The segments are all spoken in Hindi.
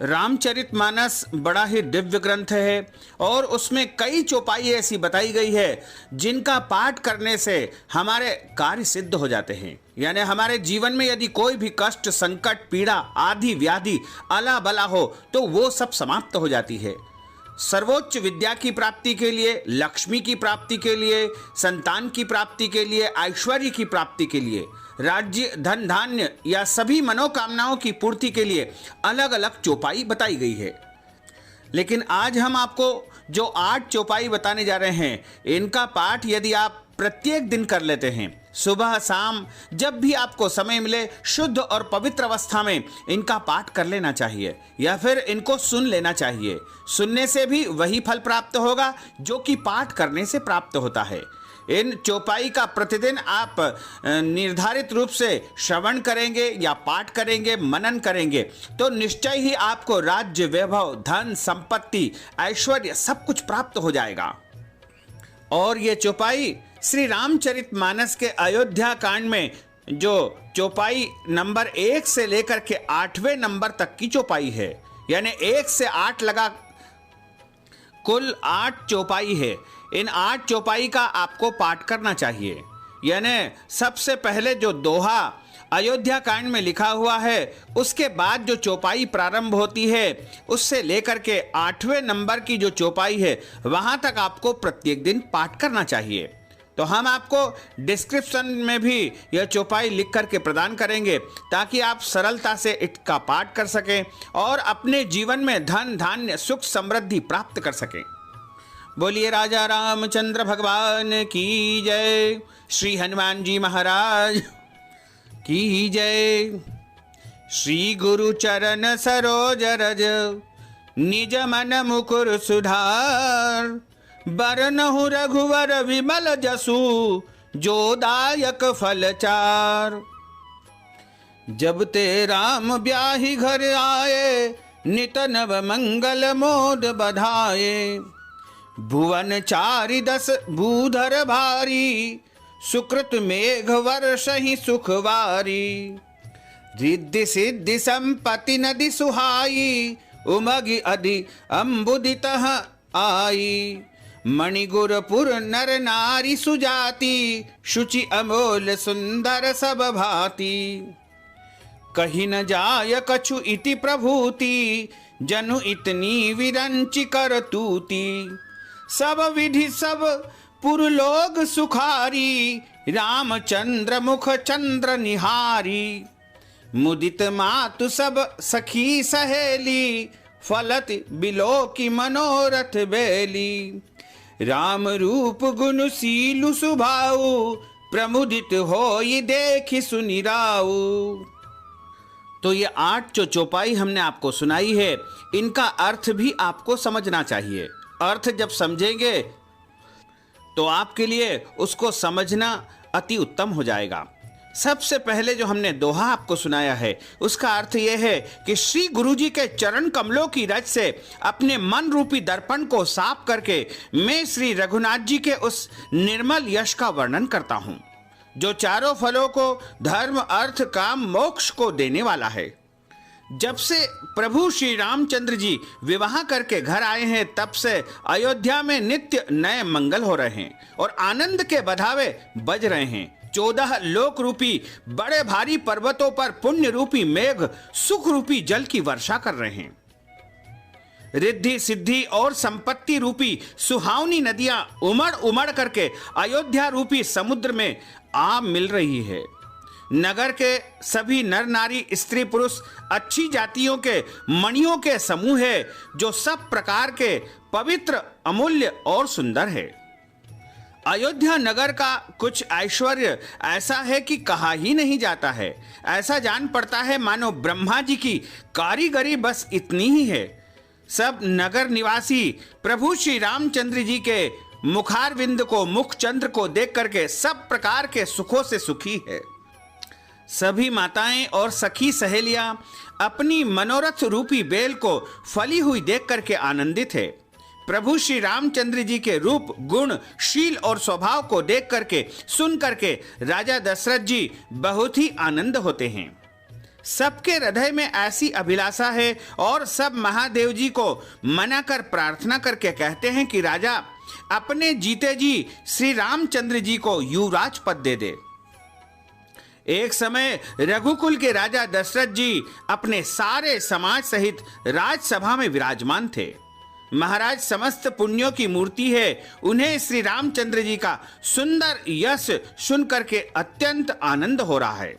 रामचरितमानस बड़ा ही दिव्य ग्रंथ है और उसमें कई चौपाई ऐसी बताई गई है जिनका पाठ करने से हमारे कार्य सिद्ध हो जाते हैं। यानी हमारे जीवन में यदि कोई भी कष्ट, संकट, पीड़ा, आदि व्याधि, अला बला हो तो वो सब समाप्त हो जाती है। सर्वोच्च विद्या की प्राप्ति के लिए, लक्ष्मी की प्राप्ति के लिए, संतान की प्राप्ति के लिए, ऐश्वर्य की प्राप्ति के लिए, राज्य, धन, धान्य या सभी मनोकामनाओं की पूर्ति के लिए अलग अलग चौपाई बताई गई है। लेकिन आज हम आपको जो 8 चौपाई बताने जा रहे हैं, इनका पाठ यदि आप प्रत्येक दिन कर लेते हैं, सुबह शाम जब भी आपको समय मिले, शुद्ध और पवित्र अवस्था में इनका पाठ कर लेना चाहिए या फिर इनको सुन लेना चाहिए। सुनने से भी वही फल प्राप्त होगा जो कि पाठ करने से प्राप्त होता है। इन चौपाई का प्रतिदिन आप निर्धारित रूप से श्रवण करेंगे या पाठ करेंगे, मनन करेंगे तो निश्चय ही आपको राज्य, वैभव, धन, संपत्ति, ऐश्वर्य सब कुछ प्राप्त हो जाएगा। और ये चौपाई श्री रामचरितमानस के अयोध्या कांड में जो चौपाई नंबर 1 से लेकर के 8वें नंबर तक की चौपाई है, यानी 1 से 8 लगा कुल 8 चौपाई है। इन 8 चौपाई का आपको पाठ करना चाहिए। यानी सबसे पहले जो दोहा अयोध्या कांड में लिखा हुआ है, उसके बाद जो चौपाई प्रारंभ होती है, उससे लेकर के 8वें नंबर की जो चौपाई है वहां तक आपको प्रत्येक दिन पाठ करना चाहिए। तो हम आपको डिस्क्रिप्शन में भी यह चौपाई लिख करके प्रदान करेंगे ताकि आप सरलता से इसका पाठ कर सकें और अपने जीवन में धन, धान्य, सुख, समृद्धि प्राप्त कर सकें। बोलिए राजा रामचंद्र भगवान की जय, श्री हनुमान जी महाराज की जय। श्री गुरु चरण सरोज रज, निज मन मुकुर सुधार, बरनहु रघुवर विमल जसु, जो दायक फल चार। जब ते राम ब्याहि घर आए, नित नव मंगल मोद बधाए। भुवन 410 भूधर भारी, सुकृत मेघ वर्षहि सुखवारी। रिद्धि सिद्धि संपत्ति नदी सुहाई, उमगि अधि अम्बुदितः आई। मणिगुरपुर नर नारी सुजाति, शुचि अमोल सुंदर सब भांति। कही न जाय कछु इति प्रभूति, जनु इतनी विरंचि कर तूती। सब विधि सब पुरलोक सुखारी, रामचंद्र मुख चंद्र निहारी। मुदित मातु सब सखी सहेली, फलत बिलोकी मनोरथ बेली। राम रूप गुण सीलु सुभाऊ, प्रमुदित होई देखि सुनिराऊ। तो ये 8 जो चौपाई हमने आपको सुनाई है, इनका अर्थ भी आपको समझना चाहिए। अर्थ जब समझेंगे तो आपके लिए उसको समझना अति उत्तम हो जाएगा। सबसे पहले जो हमने दोहा आपको सुनाया है, उसका अर्थ यह है कि श्री गुरु जी के चरण कमलों की रज से अपने मन रूपी दर्पण को साफ करके मैं श्री रघुनाथ जी के उस निर्मल यश का वर्णन करता हूं, जो चारों फलों को, धर्म, अर्थ, काम, मोक्ष को देने वाला है। जब से प्रभु श्री रामचंद्र जी विवाह करके घर आए हैं, तब से अयोध्या में नित्य नए मंगल हो रहे हैं और आनंद के बधावे बज रहे हैं। 14 लोक रूपी बड़े भारी पर्वतों पर पुण्य रूपी मेघ सुख रूपी जल की वर्षा कर रहे हैं। रिद्धि, सिद्धि और संपत्ति रूपी सुहावनी नदियां उमड़ उमड़ करके अयोध्या रूपी समुद्र में आ मिल रही है। नगर के सभी नर नारी, स्त्री पुरुष अच्छी जातियों के मणियों के समूह है, जो सब प्रकार के पवित्र, अमूल्य और सुंदर है। अयोध्या नगर का कुछ ऐश्वर्य ऐसा है कि कहा ही नहीं जाता है। ऐसा जान पड़ता है मानो ब्रह्मा जी की कारीगरी बस इतनी ही है। सब नगर निवासी प्रभु श्री रामचंद्र जी के मुखारविंद को, मुख चंद्र को देख करके सब प्रकार के सुखों से सुखी है। सभी माताएं और सखी सहेलियां अपनी मनोरथ रूपी बेल को फली हुई देख करके आनंदित है। प्रभु श्री रामचंद्र जी के रूप, गुण, शील और स्वभाव को देख करके, सुन करके राजा दशरथ जी बहुत ही आनंद होते हैं। सबके हृदय में ऐसी अभिलाषा है और सब महादेव जी को मनाकर प्रार्थना करके कहते हैं कि राजा अपने जीते जी श्री रामचंद्र जी को युवराज पद दे दे। एक समय रघुकुल के राजा दशरथ जी अपने सारे समाज सहित राजसभा में विराजमान थे। महाराज समस्त पुण्यों की मूर्ति है, उन्हें श्री रामचंद्र जी का सुंदर यश सुनकर के अत्यंत आनंद हो रहा है।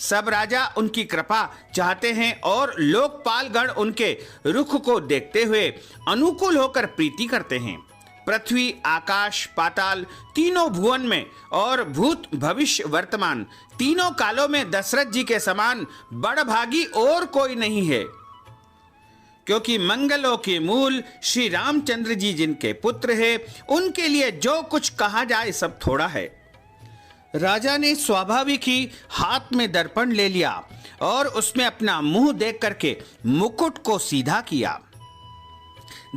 सब राजा उनकी कृपा चाहते हैं और लोकपाल गण उनके रुख को देखते हुए अनुकूल होकर प्रीति करते हैं। पृथ्वी, आकाश, पाताल तीनों भुवन में और भूत, भविष्य, वर्तमान तीनों कालों में दशरथ जी के समान बड़भागी और कोई नहीं है, क्योंकि मंगलों के मूल श्री रामचंद्र जी जिनके पुत्र हैं, उनके लिए जो कुछ कहा जाए सब थोड़ा है। राजा ने स्वाभाविक ही हाथ में दर्पण ले लिया और उसमें अपना मुंह देख करके मुकुट को सीधा किया।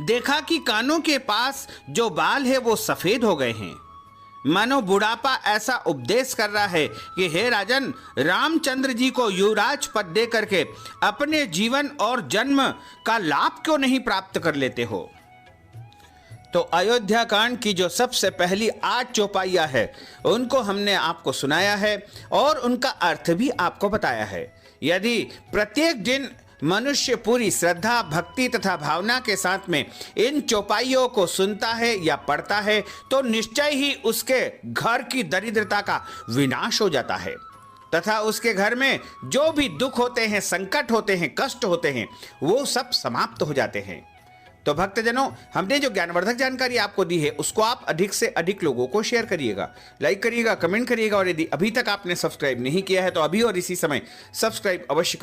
देखा कि कानों के पास जो बाल है वो सफेद हो गए हैं, मानो बुढ़ापा ऐसा उपदेश कर रहा है कि हे राजन, रामचंद्र जी को युवराज पद दे करके अपने जीवन और जन्म का लाभ क्यों नहीं प्राप्त कर लेते हो। तो अयोध्या कांड की जो सबसे पहली 8 चौपाइयाँ है उनको हमने आपको सुनाया है और उनका अर्थ भी आपको बताया है। यदि प्रत्येक दिन मनुष्य पूरी श्रद्धा, भक्ति तथा भावना के साथ में इन चौपाइयों को सुनता है या पढ़ता है तो निश्चय ही उसके घर की दरिद्रता का विनाश हो जाता है तथा उसके घर में जो भी दुख होते हैं, संकट होते हैं, कष्ट होते हैं, वो सब समाप्त हो जाते हैं। तो भक्तजनों, हमने जो ज्ञानवर्धक जानकारी आपको दी है उसको आप अधिक से अधिक लोगों को शेयर करिएगा, लाइक करिएगा, कमेंट करिएगा और यदि अभी तक आपने सब्सक्राइब नहीं किया है तो अभी और इसी समय सब्सक्राइब अवश्य